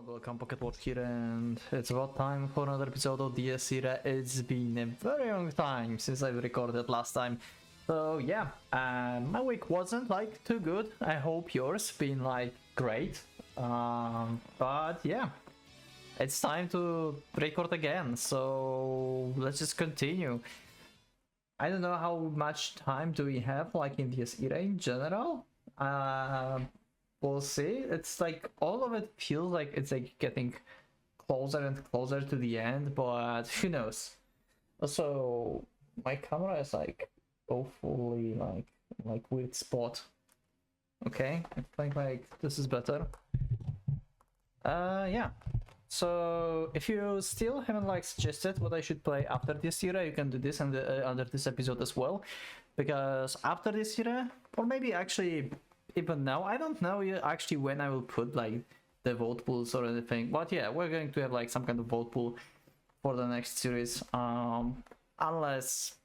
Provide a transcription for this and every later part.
and welcome PocketWatch here, and it's about time for another episode of Dies Irae. It's been a very long time since I've recorded last time. So yeah, my week wasn't like too good. I hope yours been like great. But yeah, it's time to record again, so let's just continue. I don't know how much time do we have like in Dies Irae in general. We'll see. It's like all of it feels like it's like getting closer and closer to the end, but who knows. Also, my camera is like awfully like weird spot. Okay, I think like this is better. Yeah. So if you still haven't like suggested what I should play after this era, you can do this under this episode as well, because after this era, or maybe actually even now, I don't know actually when I will put like the vote pools or anything, but yeah, we're going to have like some kind of vote pool for the next series, unless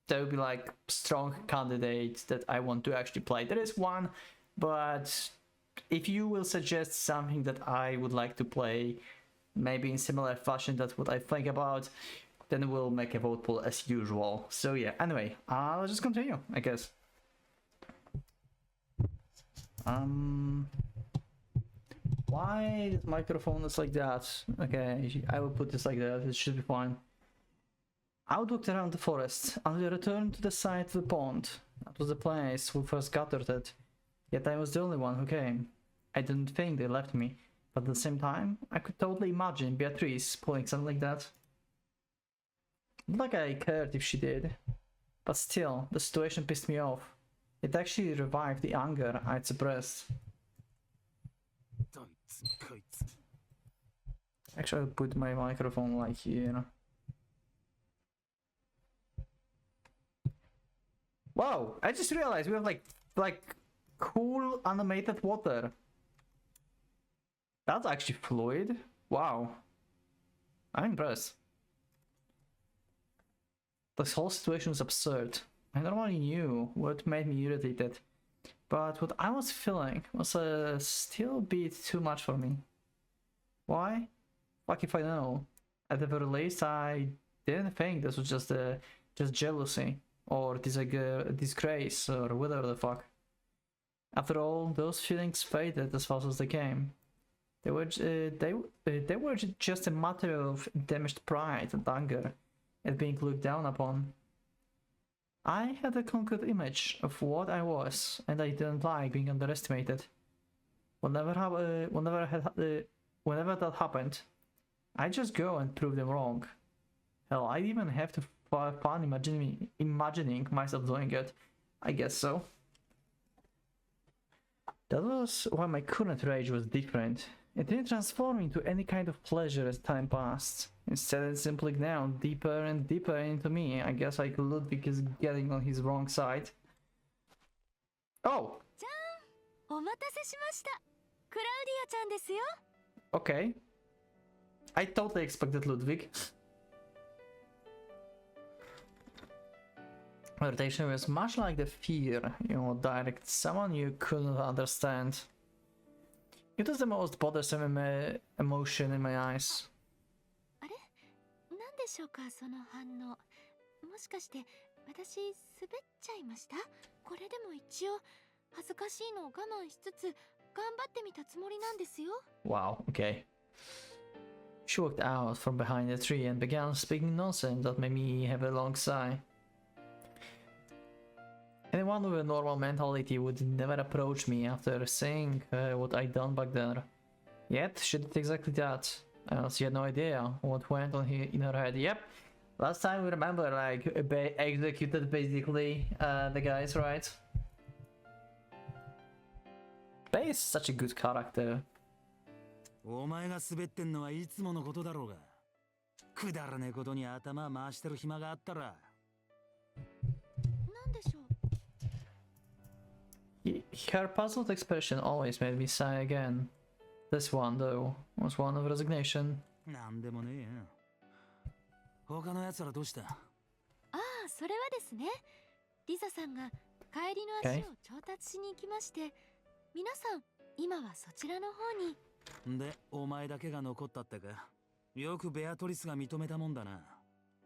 there will be like strong candidates that I want to actually play. There is one, but if you will suggest something that I would like to play, maybe in similar fashion that's what I think about, then we'll make a vote pool as usual. So yeah, anyway, let's just continue, I guess. Why this microphone is like that? Okay, I will put this like that, it should be fine. I walked around the forest until I returned to the side of the pond. That was the place we first gathered it. Yet I was the only one who came. I didn't think they left me, but at the same time, I could totally imagine Beatrice pulling something like that. Not like I cared if she did, but still, the situation pissed me off. It actually revived the anger I'd suppressed. Actually, I'll put my microphone like here. Wow, I just realized we have like cool animated water. That's actually fluid. Wow. I'm impressed. This whole situation is absurd. I normally knew what made me irritated, but what I was feeling was still a bit too much for me. Why? Fuck if I know. At the very least, I didn't think this was just jealousy or disgrace or whatever the fuck. After all, those feelings faded as fast as they came. They were just a matter of damaged pride and anger at being looked down upon. I had a concrete image of what I was, and I didn't like being underestimated. Whenever that happened, I just go and prove them wrong. Hell, I even have to fun imagining myself doing it. I guess so. That was why my current rage was different. It didn't transform into any kind of pleasure as time passed. Instead, it simply gnawed deeper and deeper into me. I guess like Ludwig is getting on his wrong side. Oh! Okay. I totally expected Ludwig. Irritation was much like the fear, direct someone you couldn't understand. It was the most bothersome emotion in my eyes. Wow, okay. She walked out from behind the tree and began speaking nonsense that made me have a long sigh. Anyone with a normal mentality would never approach me after saying what I'd done back then. Yet, she did exactly that. She had no idea what went on in her head. Yep, last time we remember, like, executed basically the guys, right? Bey is such a good character. Her puzzled expression always made me sigh again. This one, though, was one of resignation. Okay. で、お前だけが残ったってか。よくベアトリスが認めたもんだな。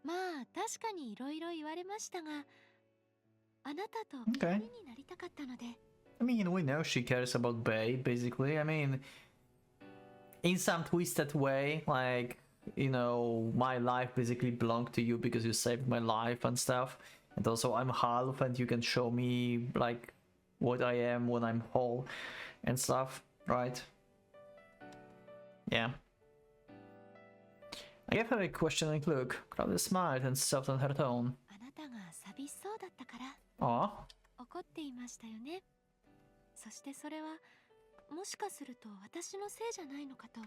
まあ確かにいろいろ言われましたが、あなたと二 Okay. 人になりたかったので。I mean, we know she cares about Bay, basically. I mean, in some twisted way, like, you know, my life basically belonged to you because you saved my life and stuff. And also, I'm half, and you can show me, like, what I am when I'm whole and stuff, right? Yeah. I gave her a questioning look. Crowley smiled and softened her tone. あなたが寂しそうだったから Aw. 怒っていましたよね。そしてそれはもしかすると私のせいじゃないのかと。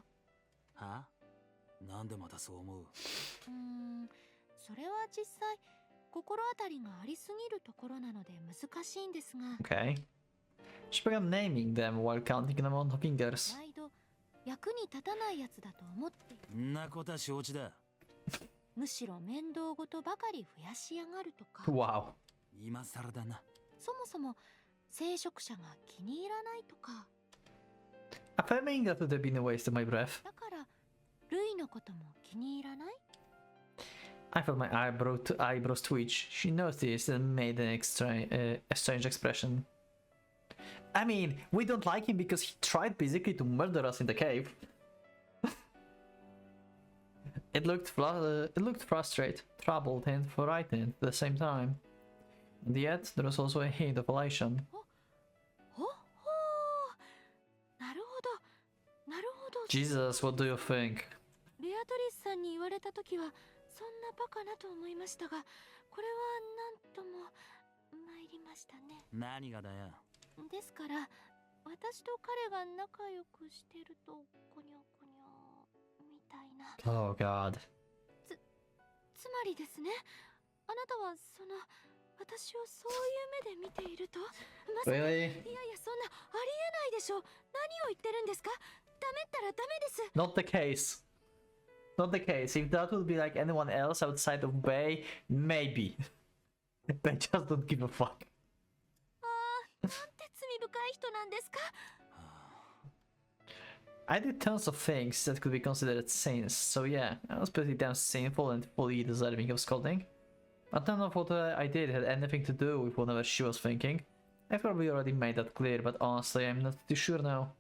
は？なんでまたそう思う？それは実際心当たりがありすぎるところなので難しいんですが。Okay. She began naming them while counting them on her fingers. 毎度役に立たないやつだと思っている。んなことは承知だ。むしろ面倒ごとばかり増やしやがるとか。Wow. 今更だな。そもそも聖職者が気に入らないとか。Affirming that would have been a waste of my breath. だからルイのことも気に入らない？ I felt my eyebrows twitch. She noticed and made a strange expression. I mean, we don't like him because he tried basically to murder us in the cave. It looked frustrated, troubled, and frightened at the same time. And yet, there was also a hint of elation. ほほー、なるほど、なるほど。 Jesus, what do you think? ベアトリスさんに言われたときはそんなバカなと思いましたが、これはなんとも参りましたね。何がだよ。ですから私と彼が仲良くしてるとコニョコニョみたいな。 Oh god. つまりですね、あなたはその私をそういう目で見ていると。まさか、 Really? いやいや、そんなありえないでしょう。何を言ってるんですか？ダメったらダメです。 Not the case. Not the case. If that would be like anyone else outside of Bay, maybe. They just don't give a fuck. なんて罪深い人なんですか？ I did tons of things that could be considered sins, so yeah, I was pretty damn sinful and fully deserving of scolding. But none of what I did had anything to do with whatever she was thinking. I probably already made that clear, but honestly, I'm not too sure now.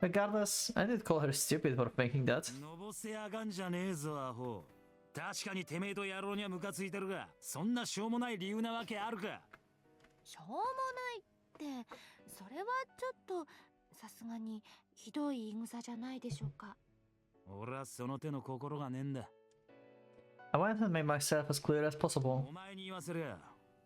Regardless, I did call her stupid for thinking that. のぼせやがんじゃねえぞアホ。確かにてめえと野郎にはムカついてるが、そんなしょうもない理由なわけあるか。しょうもないって、それはちょっとさすがにひどい言い草じゃないでしょうか。俺はその手の心がねえんだ。I wanted to make myself as clear as possible. お前に言わせりゃ、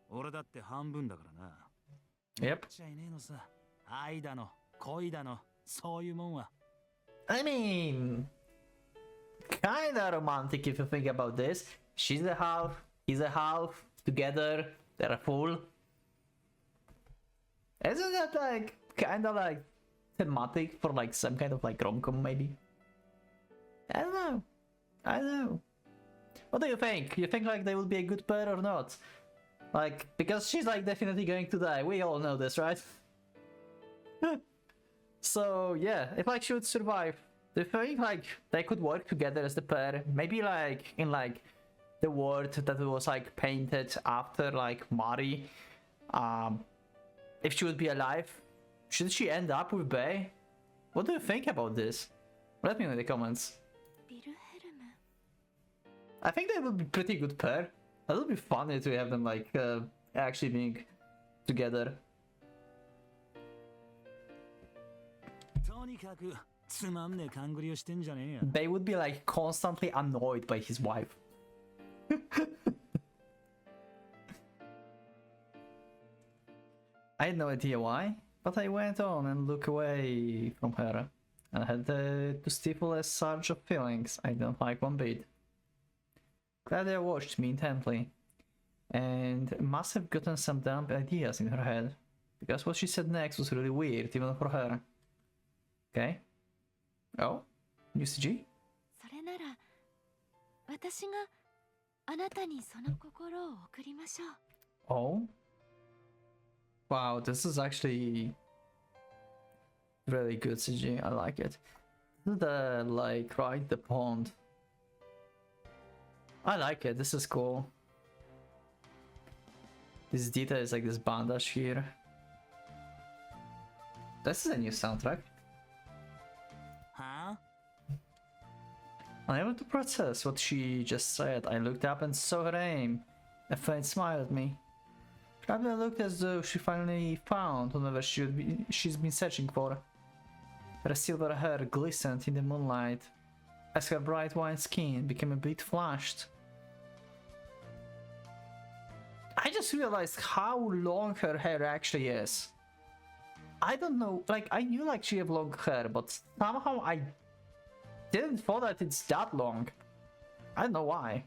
俺だって半分だからな。 Yep. ちゃいねえのさ。愛だの、恋だの、そういうもんは。I mean, kinda romantic if you think about this. She's a half, he's a half, together, they're a full. Isn't that like kinda like thematic for like some kind of like rom-com maybe? I don't know. I don't know. What do you think? You think like they will be a good pair or not? Like, because she's like definitely going to die. We all know this, right? So yeah, if like she would survive, do you think like they could work together as the pair? Maybe like in like the world that was like painted after like Mari. If she would be alive, should she end up with Bay? What do you think about this? Let me know in the comments. ビルヘルム。 I think they would be pretty good pair. That would be funny to have them like actually being together. とにかくつまんねえ勘繰りをしてんじゃねえよ。 They would be like constantly annoyed by his wife. I had no idea why, but I went on and looked away from her, and had to stifle a surge of feelings I didn't like one bit. Claudia watched me intently, and must have gotten some dumb ideas in her head, because what she said next was really weird even for her. Okay. Oh? New CG? それなら私があなたにその心を送りましょう。 Oh? Wow, this is actually really good CG. I like it. The like right the pond. I like it. This is cool. This detail is like this bandage here. This is a new soundtrack. Huh? Unable to process what she just said, I looked up and saw her aim. A faint smile at me. Probably looked as though she finally found whatever she's been searching for. Her silver hair glistened in the moonlight, as her bright white skin became a bit flushed. I just realized how long her hair actually is. I don't know, like I knew like she had long hair, but somehow I didn't thought that it's that long. I don't know why.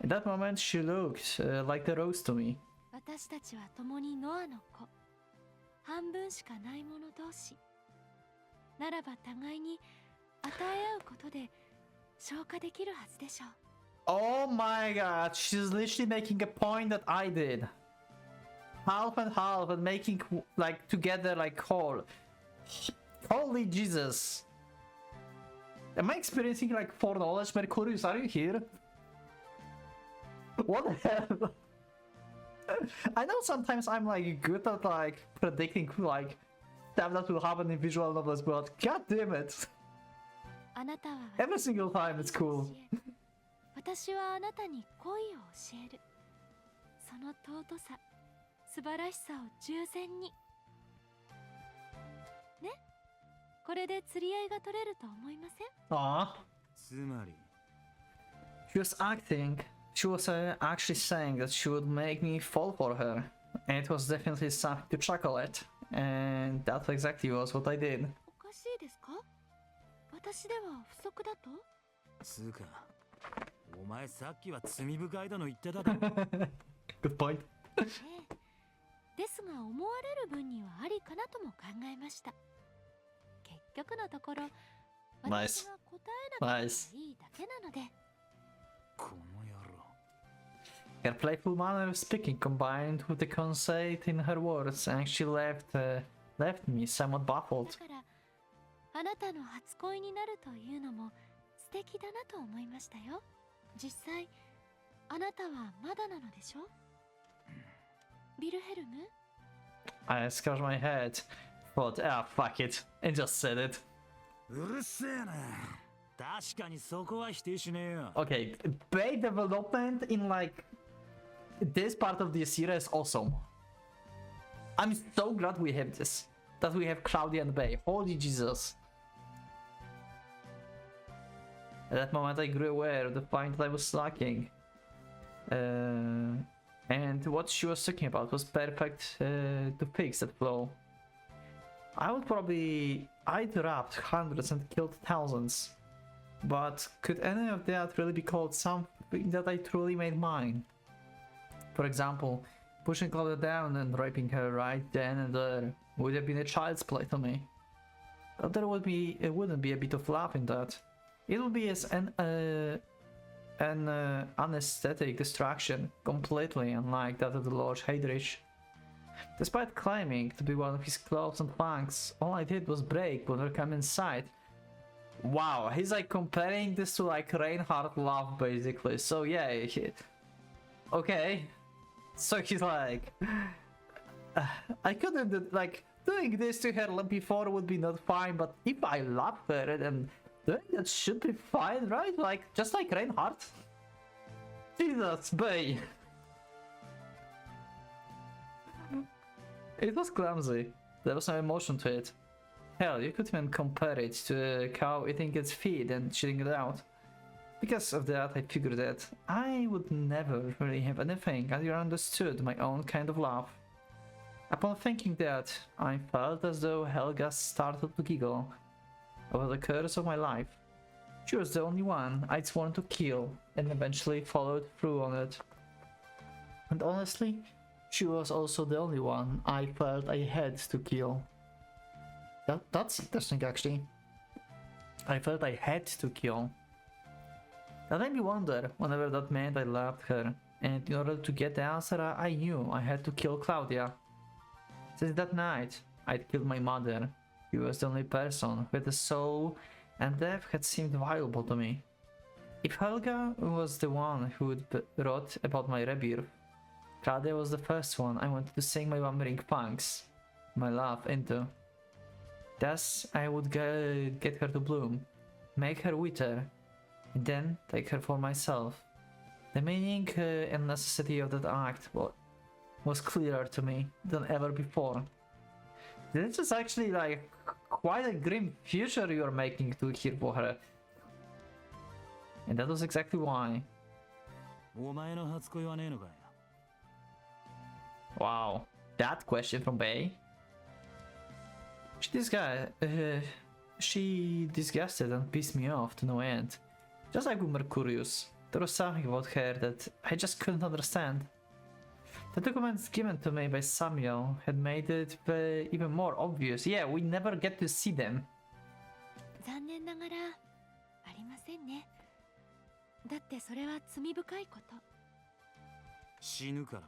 In that moment she looked like the rose to me. 私たちは共にノアの子。半分しかない者同士。ならば互いに与え合うことで消化できるはずでしょう。Oh my god, she's literally making a point that I did. Half and half and making like together like whole. Holy Jesus. Am I experiencing like foreknowledge, Mercurius? Are you here? What the hell? I know sometimes I'm like good at like predicting like stuff that will happen in visual novels, but god damn it. あなたは Every single time it's cool. 私はあなたに恋を教える。その尊さ、素晴らしさを従前に。ね？これで釣り合いが取れると思いません？ Aww. つまり She was acting. She was actually saying that she would make me fall for her. And it was definitely something to chuckle at. And that exactly was what I did. おかしいですか？私では不足だと？つうかお前さっきは罪深いだの言ってただろ。 Good point. ええ。ですが思われる分にはありかなとも考えました。結局のところ、私が答えなくていいだけなので。この野郎。Her playful manner of speaking combined with the conceit in her words actually left me somewhat baffled. だからあなたの初恋になるというのも素敵だなと思いましたよ。実際あなたはまだなのでしょ？ビルヘルム？ I scratched my head, thought, ah, fuck it, and just said it. うるせえな。確かにそこは否定しねえよ。 Okay, Bay development in like this part of the series is awesome. I'm so glad we have this. That we have Cloudy and Bay. Holy Jesus. At that moment I grew aware of the point that I was lacking. And what she was talking about was perfect to fix that flaw. I'd rapped hundreds and killed thousands. But could any of that really be called something that I truly made mine? For example, pushing Claudia down and raping her right then and there would have been a child's play to me. But there wouldn't be a bit of love in that. It would be as an anesthetic distraction, completely unlike that of the Lord Heydrich. Despite claiming to be one of his close and flanks, all I did was break when they come inside. Wow, he's like comparing this to like Reinhardt love basically. So yeah, okay. So he's like, I couldn't like doing this to her before would be not fine, but if I love her then doing that should be fine, right? Like just like Reinhardt. Jesus, Bay. It was clumsy. There was no emotion to it. Hell, you could even compare it to a cow eating its feed and shitting it out. Because of that, I figured that I would never really have anything until I understood my own kind of love. Upon thinking that, I felt as though Helga started to giggle over the curse of my life. She was the only one I'd sworn to kill and eventually followed through on it. And honestly, she was also the only one I felt I had to kill. That's interesting actually. I felt I had to kill. That made me wonder whenever that meant I loved her, and in order to get the answer I knew I had to kill Claudia. Since that night, I'd killed my mother, He was the only person with a soul, and death had seemed valuable to me. If Helga was the one who wrote about my rebirth, Claudia was the first one I wanted to sing my wandering punks, my love, into. Thus, I would get her to bloom, make her wither, and then take her for myself. The meaning and necessity of that act was clearer to me than ever before. This is actually like quite a grim future you're making to here for her. And that was exactly why. お前の初恋はねえのかい？ Wow, that question from Bey. She disgusted and pissed me off to no end. Just like with Mercurius, there was something about her that I just couldn't understand. The documents given to me by Samuel had made it even more obvious. Yeah, we never get to see them. 残念ながらありませんね。だってそれは罪深いこと。死ぬからか？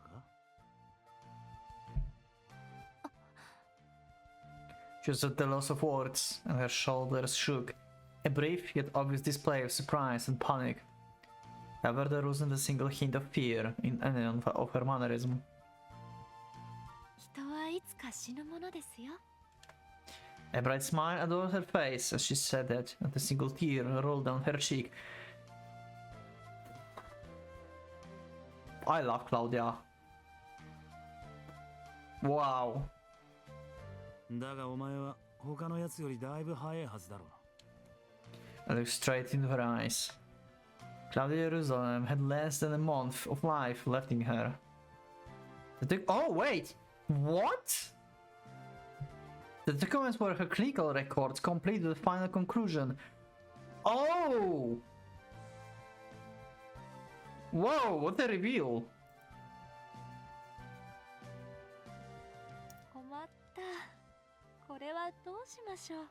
She was at the loss of words, and her shoulders shook. A brief yet obvious display of surprise and panic. However, there wasn't a single hint of fear in any of her mannerism. 人はいつか死ぬものですよ。 A bright smile adorned her face as she said that, and a single tear rolled down her cheek. I love Claudia. Wow. だがお前は他のやつよりだいぶ早いはずだろう。 I looked straight into her eyes. Claudia Jerusalem had less than a month of life left in her. Oh wait! What? The documents were her clinical records, complete with the final conclusion. Oh! Whoa, what a reveal! 困った。これはどうしましょう。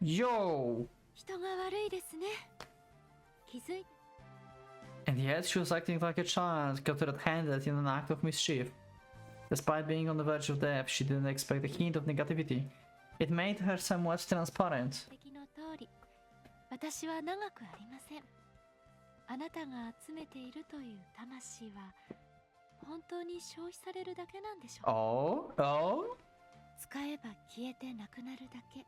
Yo! 人が悪いですね。気づい And yet she was acting like a child, caught red-handed in an act of mischief. Despite being on the verge of death, she didn't expect a hint of negativity. It made her somewhat transparent. 敵の通り、私は長くありません。あなたが集めているという魂は本当に消費されるだけなんでしょう。 Oh? Oh? 使えば消えてなくなるだけ。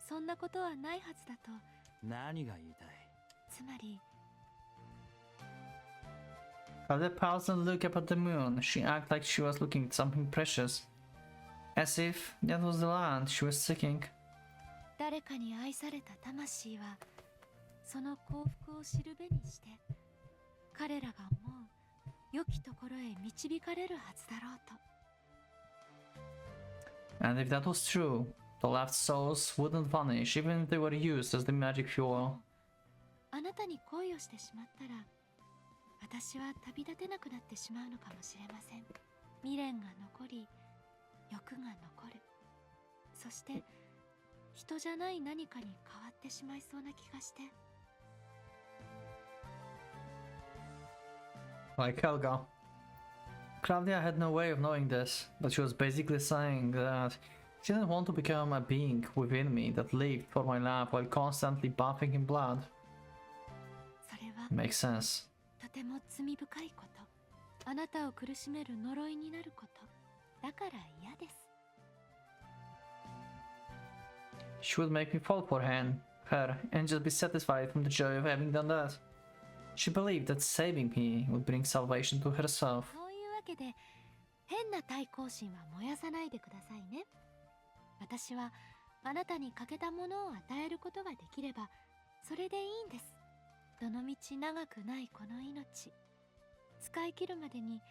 そんなことはないはずだと。何が言いたい？つまり Claudia paused and looked up at the moon. She acted like she was looking at something precious. As if that was the land she was seeking. 誰かに愛された魂はその幸福を知るべにして彼らが思う良きところへ導かれるはずだろうと。 And if that was true, the left souls wouldn't vanish even if they were used as the magic fuel. あなたに恋をしてしまったら私は旅立てなくなってしまうのかもしれません。未練が残り欲が残る。そして人じゃない何かに変わってしまいそうな気がして。 Like Helga. Claudia had no way of knowing this, but she was basically saying that she didn't want to become a being within me that lived for my love while constantly bathing in blood. それは Makes sense. とても罪深いこと。あなたを苦しめる呪いになること。だから嫌です。 She would make me fall for her and just be satisfied from the joy of having done that. She believed that saving me would bring salvation to herself. そういうわけで変な対抗心は燃やさないでくださいね。私はあなたに欠けたものを与えることができればそれでいいんです。どのみち長くないこの命使い切るまでに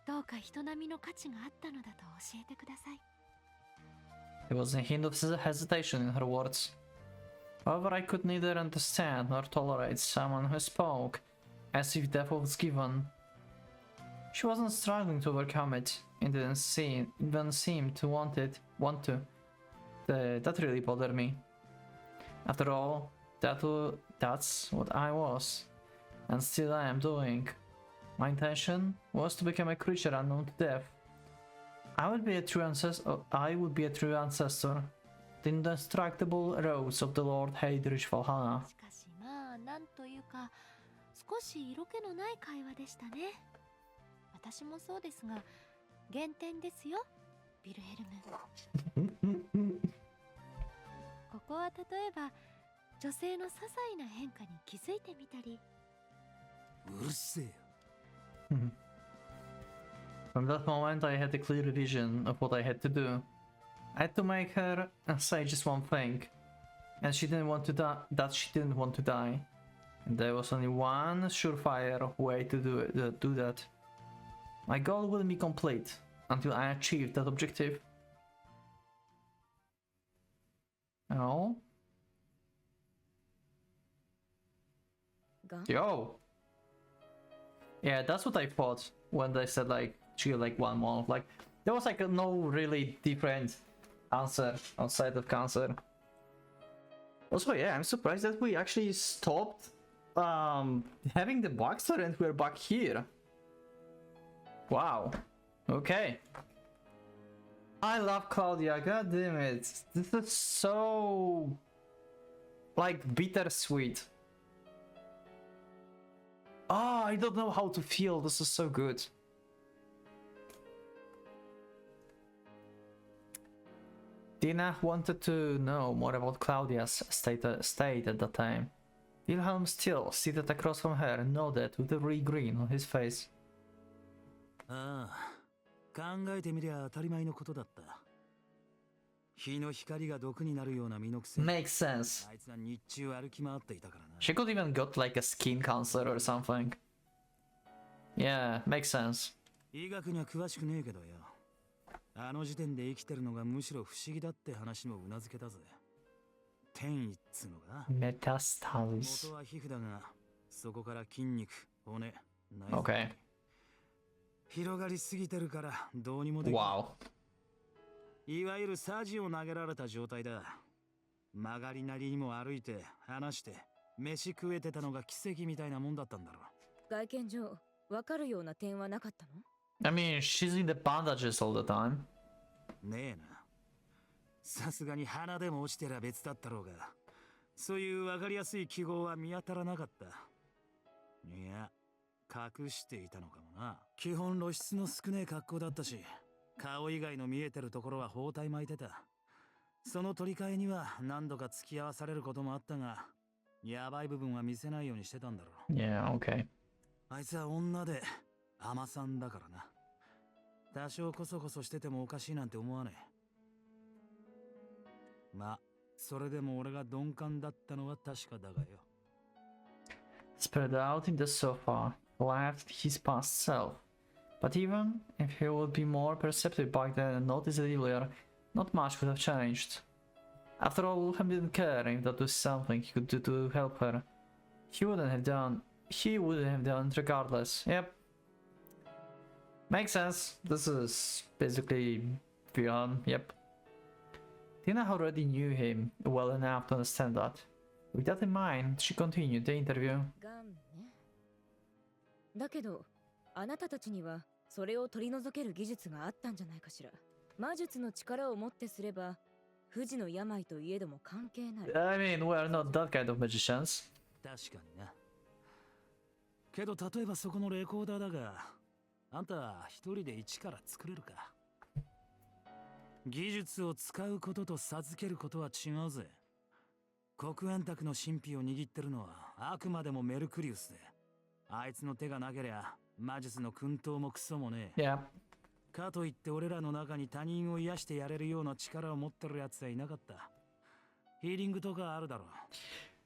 どうか人並みの価値があったのだと教えてください。 There was a hint of hesitation in her words. However, I could neither understand nor tolerate someone who spoke as if death was given. She wasn't struggling to overcome it, and didn't seem to want to. That really bothered me. After all, that's what I was, and still I am doing. My intention was to become a creature unknown to death. I would be a true ancestor, the indestructible rose of the Lord Heydrich Valhalla. しかしまあなんというか少し色気のない会話でしたね。私もそうですが減点ですよ、ビルヘルム。ここは例えば女性の些細な変化に気づいてみたり。うるせえよ。From that moment, I had a clear vision of what I had to do. I had to make her say just one thing, and she didn't want to die. That she didn't want to die, and there was only one surefire way to do that. My goal wouldn't be complete until I achieved that objective. Oh, yo, yeah, that's what I thought when they said like she like 1 month. Like there was like no really different answer outside of cancer. Also, yeah, I'm surprised that we actually stopped having the backstory and we're back here. Wow. Okay. I love Claudia, god damn it. This is so like bittersweet. Oh, I don't know how to feel. This is so good. Dina wanted to know more about Claudia's state at that time. Wilhelm, still seated across from her, nodded with a wry grin on his face. ああ、考えてみりゃ当たり前のことだった。日の光が毒になるような身のくせ。Makes sense. あいつは日中歩き回っていたからな。She could even got like a skin cancer or something. Yeah, makes sense. 医学には詳しくねえけどよ。あの時点で生きてるのがむしろ不思議だって話もうなずけたぜ。転移っつうのが。Metastasis. 元は皮膚だが、そこから筋肉、骨、内臓。Okay. 広がりすぎてるからどうにもできない。Wow. いわゆるサジを投げられた状態だ。曲がりなりにも歩いて、話して、飯食えてたのが奇跡みたいなもんだったんだろう。外見上、わかるような点はなかったの？ I mean, she's in the bandages all the time. ねえな。さすがに鼻でも落ちてりゃ別だったろうが、そういうわかりやすい記号は見当たらなかった。いや、隠していたのかもな。基本露出の少ねえ格好だったし、顔以外の見えてるところは包帯巻いてた。その取り替えには何度か付き合わされることもあったが、やばい部分は見せないようにしてたんだろう。Yeah, okay. あいつは女で甘さんだからな。多少コソコソしててもおかしいなんて思わねえ。まあ、それでも俺が鈍感だったのは確かだがよ。Spread out in the sofa, laughed his past self. But even if he would be more perceptive back then and noticed it earlier, not much would have changed. After all, Wilhelm didn't care if that was something he could do to help her. He wouldn't have done it regardless. Yep. Makes sense. This is basically Wilhelm, yep. Tina already knew him well enough to understand that. With that in mind, she continued the interview. ガンね。だけど、あなたたちにはそれを取り除ける技術があったんじゃないかしら。魔術の力をもってすれば、不治の病といえども関係ない。I mean, we're not that kind of magicians. 確かにな。けど例えばそこのレコーダーだが、あんた一人で一から作れるか。技術を使うことと授けることは違うぜ。黒煙卓の神秘を握ってるのはあくまでもメルクリウスで、あいつの手がなけりゃ魔術の薫陶もクソもねえ。Yeah. かといって俺らの中に他人を癒してやれるような力を持ってるやつはいなかった。ヒーリングとかあるだろう。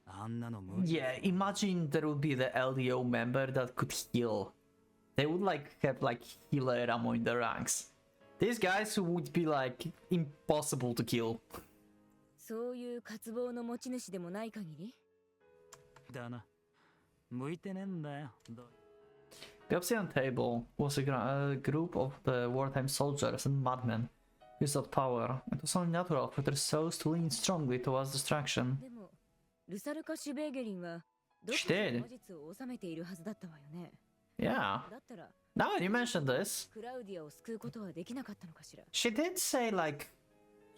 あんなの無理。Yeah, imagine there would be the LDO member that could heal. They would like have like healer ammo in the ranks. These guys would be like impossible to kill. そういう渇望の持ち主でもない限りだな。向いてねえんだよ。The obsidian table was a group of the wartime soldiers and madmen who sought power. It was only natural for their souls to lean strongly towards destruction. でもルサルカ・シュベーゲリンはどこ She か did. で魔術を収めているはずだったわよね。 Yeah. だったら Now that you mentioned this, クラウディアを救うことはできなかったのかしら。 she did say like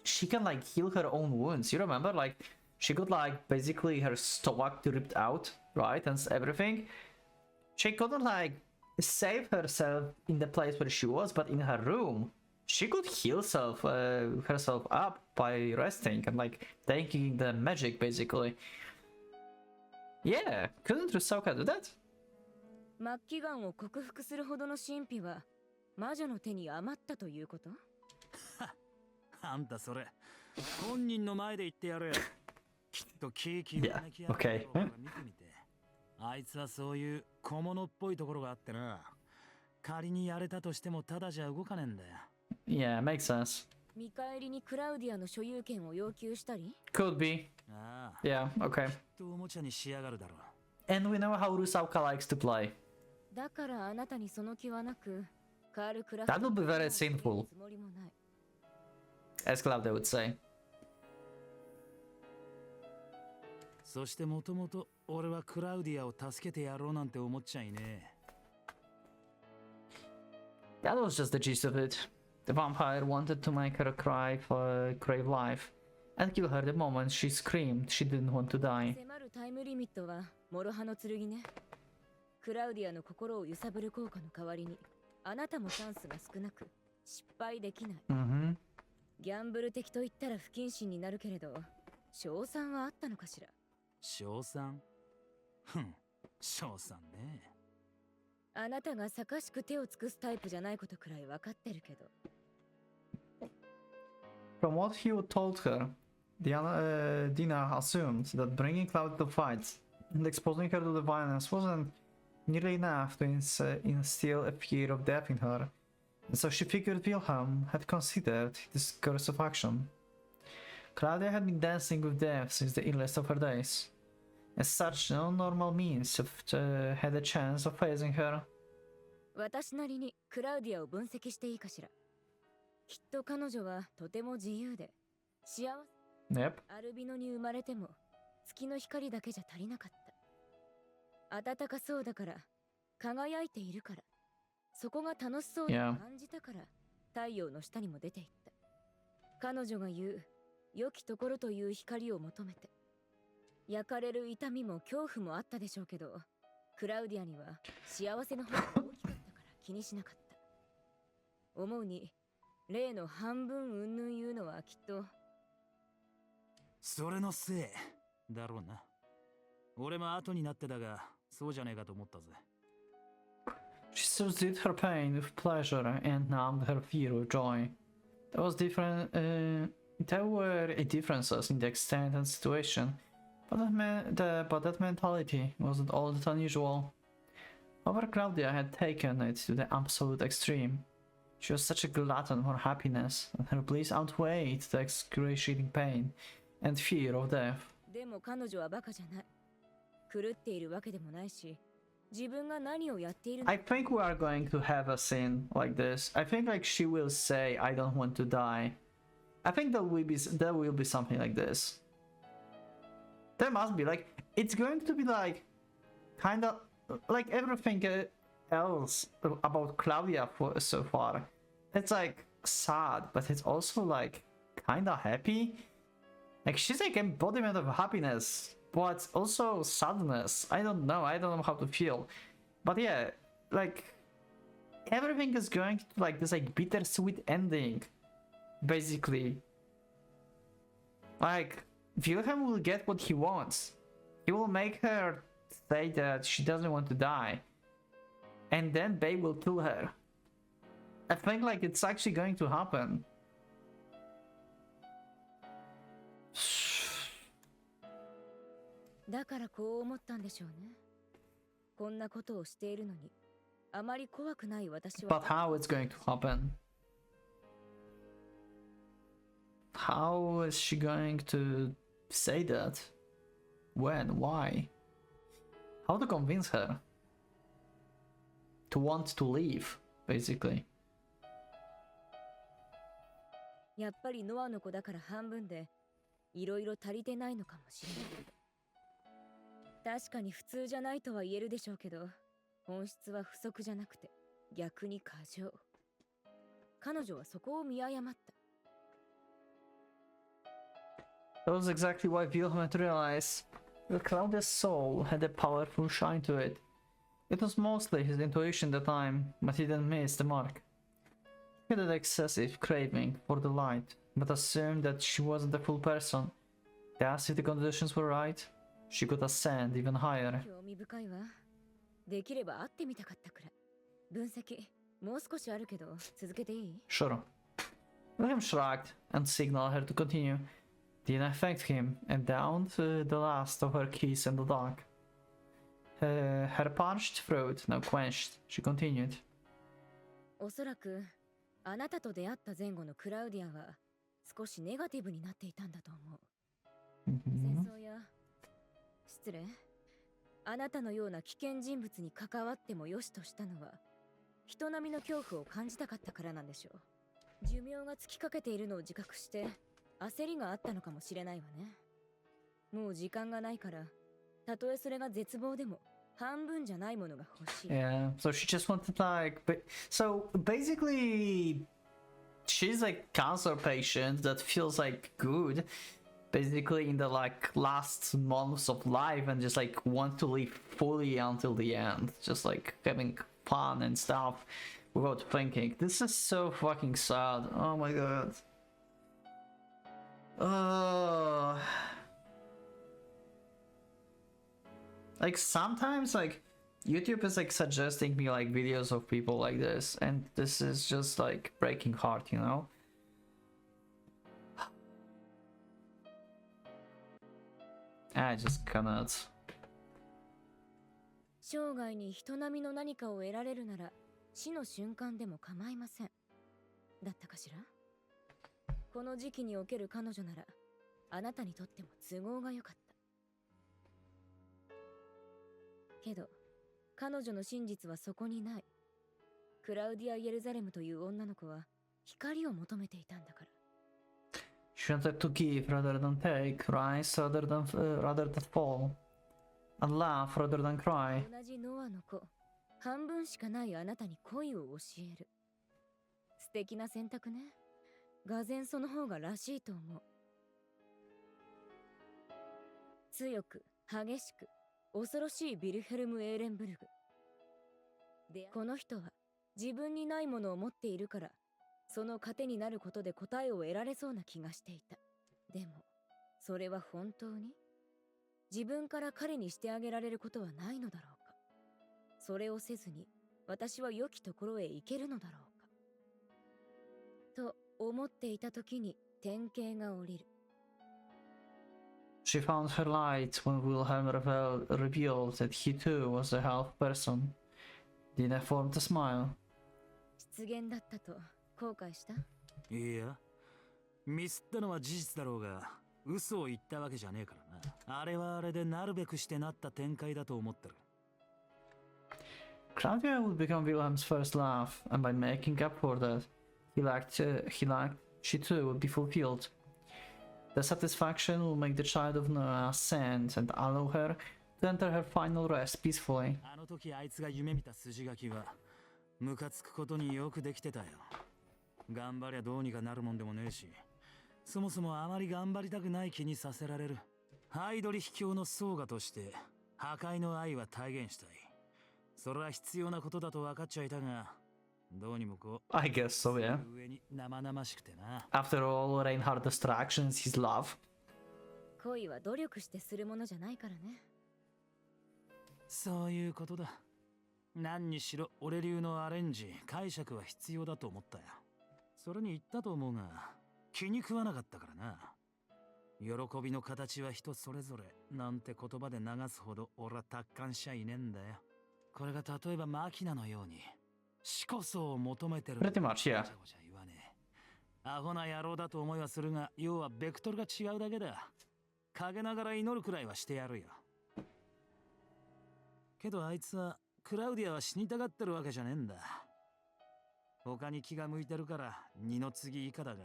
she can like heal her own wounds. You remember, like she got like basically her stomach ripped out, right, and everything. She couldn't like save herself in the place where she was, but in her room she could heal herself up by resting and like taking the magic basically. Yeah, couldn't Rusalka do that? 末期がんを克服するほどの神秘は魔女の手に余ったということ？あんたそれ本人の前で言ってやれよ。きっとケーキYeah, okay. 見てみて。あいつはそういう小物っぽいところがあってな。仮にやれたとしてもただじゃ動かねえんだよ。Yeah, makes sense. 見返りにクラウディアの所有権を要求したり？ Could be. ああ。Yeah, okay. とおもちゃにしやがるだろう。 And we know how Rusalka likes to play. だからあなたにその気はなく、カール・クラフト That would be very sinful, つもりもない。 as Claudia would say. そしてもともと俺はクラウディアを助けてやろうなんて思っちゃいねえ。 That was just the gist of it. The vampire wanted to make her crave life, and kill her the moment she screamed she didn't want to die. 迫るタイムリミットは諸刃の剣ね。クラウディアの心を揺さぶる効果の代わりに、あなたもチャンスが少なく、失敗できない。Mm-hmm. ギャンブル的と言ったら不謹慎になるけれど、賞賛はあったのかしら。賞賛？ふん、賞賛ね。あなたが坂しく手を尽くすタイプじゃないことくらい分かってるけど。From what he told her, Dina assumed that bringing Cloud to fights and exposing her to the violence wasn't nearly enough to instill a fear of death in her, and so she figured Wilhelm had considered this course of action. Claudia had been dancing with death since the earliest of her days. As such, no normal means had a chance of facing her. 私なりにクラウディアを分析していいかしら。きっと彼女はとても自由で幸せ。Yep. アルビノに生まれても月の光だけじゃ足りなかった。暖かそうだから輝いているからそこが楽しそうと Yeah. 感じたから太陽の下にも出ていった。彼女が言う良きところという光を求めて焼かれる痛みも恐怖もあったでしょうけど、クラウディアには幸せの方が大きかったから気にしなかった。思うに例の半分うんぬん言うのはきっとそれのせいだろうな。俺も後になってだがそうじゃねえかと思ったぜ。 She soothed her pain with pleasure and numbed her fear with joy. There were differences in the extent and situation, but that mentality wasn't all that unusual. However, Claudia had taken it to the absolute extreme. She was such a glutton for happiness, and her bliss outweighed the excruciating pain and fear of death. でも彼女はバカじゃない。狂っているわけでもないし、自分が何をやっているの I think we are going to have a scene like this. I think like she will say, "I don't want to die." I think there will be something like this. There must be like it's going to be like kind of like everything else about Claudia so far. It's like sad, but it's also like kind of happy. Like she's like embodiment of happiness, but also sadness. I don't know how to feel. But yeah, like everything is going to like this like bittersweet ending. Basically, like Wilhelm will get what he wants. He will make her say that she doesn't want to die, and then Bey will kill her. I think like it's actually going to happen. だからこう思ったんでしょうね。こんなことをしているのに、あまり怖くない私は。But how it's going to happen? How is she going to say that? When? Why? How to convince her to want to leave, basically? やっぱりノアの子だから半分でいろいろ足りてないのかもしれない。確かに普通じゃないとは言えるでしょうけど、本質は不足じゃなくて逆に過剰。彼女はそこを見誤った。That was exactly why Wilhelm had realized that Claudia's soul had a powerful shine to it. It was mostly his intuition at the time, but he didn't miss the mark. He had an excessive craving for the light, but assumed that she wasn't a full person. Thus, if the conditions were right, she could ascend even higher. 興味深いわ。できれば会ってみたかったくらい。分析、もう少しあるけど、続けていい？ Sure. William shrugged and signaled her to continue. Didn't affect him, and downed the last of her kiss in the dark. Her parched throat now quenched, she continued. おそらく、あなたと出会った前後のクラウディアは、少しネガティブになっていたんだと思う。戦争や、失礼。あなたのような危険人物に関わってもよしとしたのは、人並みの恐怖を感じたかったからなんでしょう。寿命が尽きかけているのを自覚して、焦りがあったのかもしれないわね。もう時間がないから、たとえそれが絶望でも、半分じゃないものが欲しい。Yeah, so she just wanted like... So basically, she's like cancer patient that feels like good. Basically in the like last months of life and just like want to live fully until the end. Just like having fun and stuff without thinking. This is so fucking sad. Oh my god. Like sometimes like YouTube is like suggesting me like videos of people like this, and this is just like breaking heart, you know? I just cannot. 生涯に人並みの何かを得られるなら死の瞬間でも構いません。だったかしら？この時期における彼女ならあなたにとっても都合が良かった。けど彼女の真実はそこにない。クラウディア・イエルザレムという女の子は光を求めていたんだから。She wanted to give rather than take, rise rather than fall, and laugh rather than cry. 同じノアの子、半分しかないあなたに恋を教える。素敵な選択ね。がぜんその方がらしいと思う。強く、激しく、恐ろしいビルヘルム・エーレンブルグ。で、この人は自分にないものを持っているから、その糧になることで答えを得られそうな気がしていた。でも、それは本当に自分から彼にしてあげられることはないのだろうか。それをせずに、私は良きところへ行けるのだろうか。と思っていた時に典型が降りる。She found her light when Wilhelm revealed that he too was a half person. Dina formed a smile. 失言だったと後悔した？いや、ミスったのは事実だろうが、嘘を言ったわけじゃねえからな。あれはあれでなるべくしてなった展開だと思ってる。Claudia would become Wilhelm's first love, and by making up for that, she too would be fulfilled. The satisfaction will make the child of Noah ascend and allow her to enter her final rest peacefully. あの時あいつが夢見た筋書きは、ムカつくことによくできてたよ。頑張りゃどうにかなるもんでもねえし、そもそもあまり頑張りたくない気にさせられる。ハイドリ秘境の僧侶として破壊の愛は体現したい。それは必要なことだと分かっちゃいたが、どうにもこう。I guess so, yeah. 上に生々しくてな。After all, Reinhardt's distractions, his love. 恋は努力してするものじゃないからね。そういうことだ。何にしろ俺流のアレンジ、解釈は必要だと思ったよ。それに言ったと思うが、気に食わなかったからな。喜びの形は人それぞれなんて言葉で流すほど俺は達観しちゃいねえんだよ。これが例えばマキナのように死こそを求めてる。Pretty much, yeah. ごちゃごちゃ言わねえ。アホな野郎だと思いはするが、要はベクトルが違うだけだ。陰ながら祈るくらいはしてやるよ。けどあいつはクラウディアは死にたがってるわけじゃねえんだ。他に気が向いてるから二の次以下だが、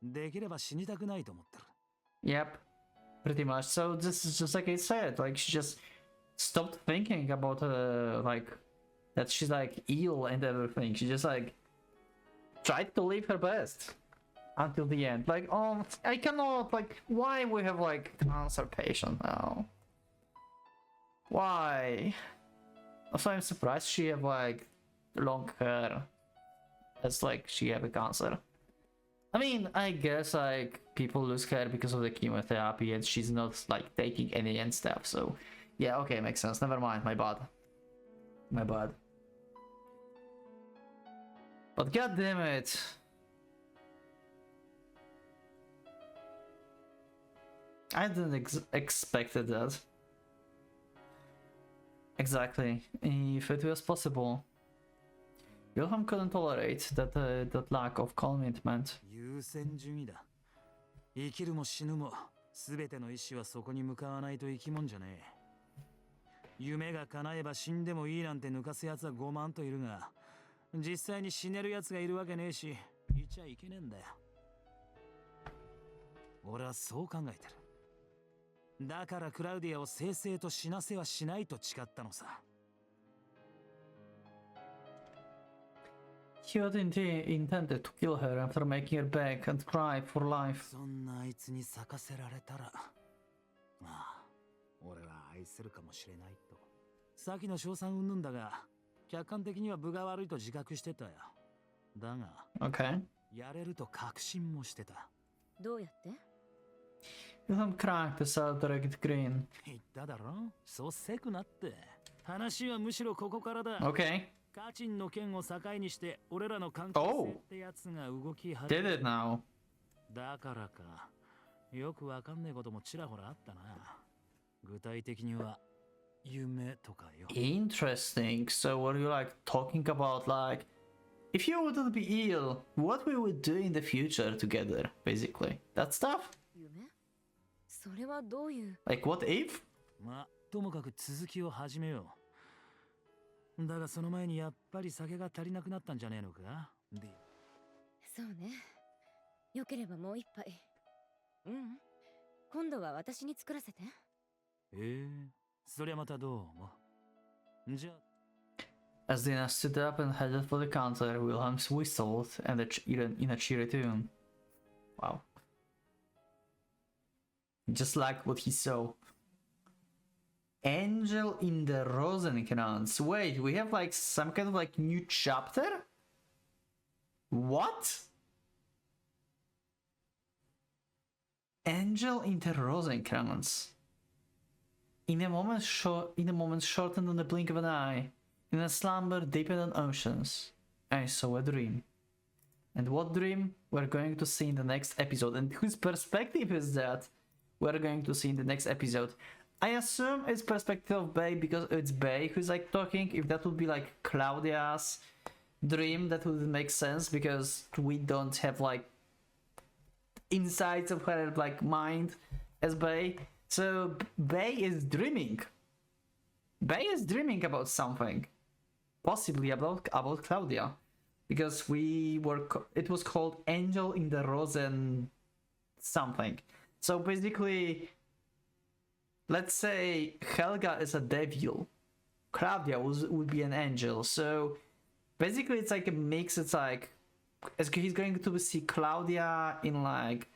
できれば死にたくないと思ってる。Yep, pretty much. So this is just like I said, like she just stopped thinking about like that she's like ill and everything. She just like tried to live her best. until the end. Like, oh, I cannot, like, why we have, like, cancer patient now? Why? Also, I'm surprised she have, like, long hair. As, like, she have a cancer. I mean, I guess, like, people lose hair because of the chemotherapy and she's not, like, taking any and stuff, so... Yeah, okay, makes sense. Never mind, my bad. My bad. But god damn it! I didn't expected that. Exactly. If it was possible. Wilhelm couldn't tolerate that lack of commitment. 優先順位だ。生きるも死ぬも全ての意志はそこに向かわないと生き物じゃねえ。夢が叶えば死んでもいいなんて抜かす奴は5万といるが、実際に死ねる奴がいるわけねえし、いちゃいけねえんだよ。俺はそう考えてる。だからクラウディアを正々と死なせはしないと誓ったのさ。He had intended to kill her after making her beg and cry for life. そんなあいつに咲かせられたら、まあ、俺は愛せるかもしれないと。先の賞賛云々だが、客観的には分が悪いと自覚してたよ。だが、Okay. やれると確信もしてた。どうやって？ Wilhelm cracked a self-directed grin. 言っただろ？そうせくなって。話はむしろここからだ。Okay. カチンの件を境にして俺らの関係性ってやつが動き始め Did it now. だからか。よくわかんねえこともちらほらあったな。具体的には夢とかよ。Interesting. So what are you like talking about? Like, if you wouldn't be ill, what we would do in the future together, basically. That stuff? 夢？それはどういう？ Like, what if? まあ、ともかく続きを始めよう。だがその前にやっぱり酒が足りなくなったんじゃねえのか？で、そうね。よければもう一杯。うん。今度は私に作らせて。そりゃまたどう思う？じゃあ。 As Dina stood up and headed for the counter, Wilhelm whistled and in a cheery tune. Wow. Just like what he saw. Angel in the Rosenkranz. Wait, we have like some kind of like new chapter? What? Angel in the Rosenkranz. In a moment shortened on the blink of an eye, in a slumber deeper than oceans, I saw a dream. And what dream we're going to see in the next episode, and whose perspective is that we're going to see in the next episode. I assume it's perspective of Bey because it's Bey who's like talking. If that would be like Claudia's dream, that would make sense because we don't have like insights of her like mind as Bey. So Bey is dreaming. Bey is dreaming about something, possibly about Claudia, because it was called Angel in the Rosen something. So basically, let's say Helga is a devil, Claudia would be an angel. So basically, it's like a mix. It's like he's going to see Claudia in like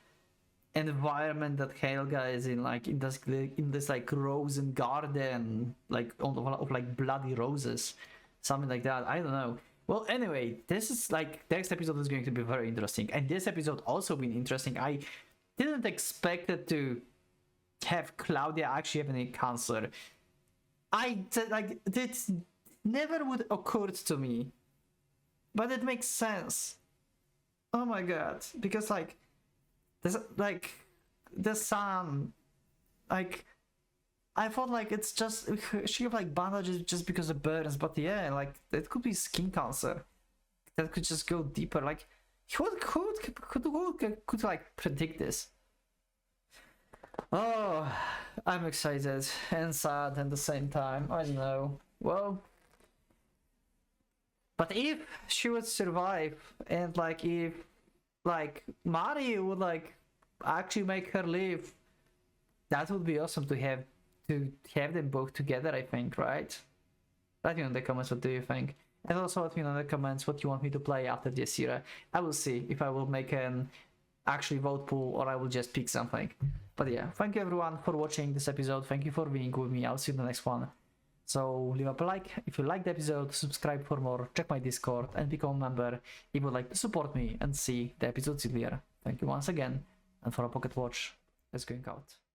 environment that Helga is in, like in this like rosen garden, like of like bloody roses, something like that. I don't know. Well, anyway, this is like next episode is going to be very interesting, and this episode also been interesting. I didn't expect it to have Claudia actually have any cancer. It never would occurred to me, but it makes sense. Oh my god, because like this, like the sun, like I thought like it's just she have like bandages just because of burns, but yeah, like it could be skin cancer that could just go deeper. Like who could like predict this? Oh, I'm excited and sad at the same time. I don't know. Well, but if she would survive, and like if like Mario would like actually make her live, that would be awesome to have them both together, I think, right? Let me know in the comments what do you think, and also let me know in the comments what you want me to play after Dies Irae. I will see if I will make an actually vote pool or I will just pick something. But yeah, thank you everyone for watching this episode. Thank you for being with me. I'll see you in the next one. So leave up a like if you liked the episode, subscribe for more, check my Discord, and become a member if you would like to support me and see the episodes earlier. Thank you once again, and for a Pocket Watch, let's going out.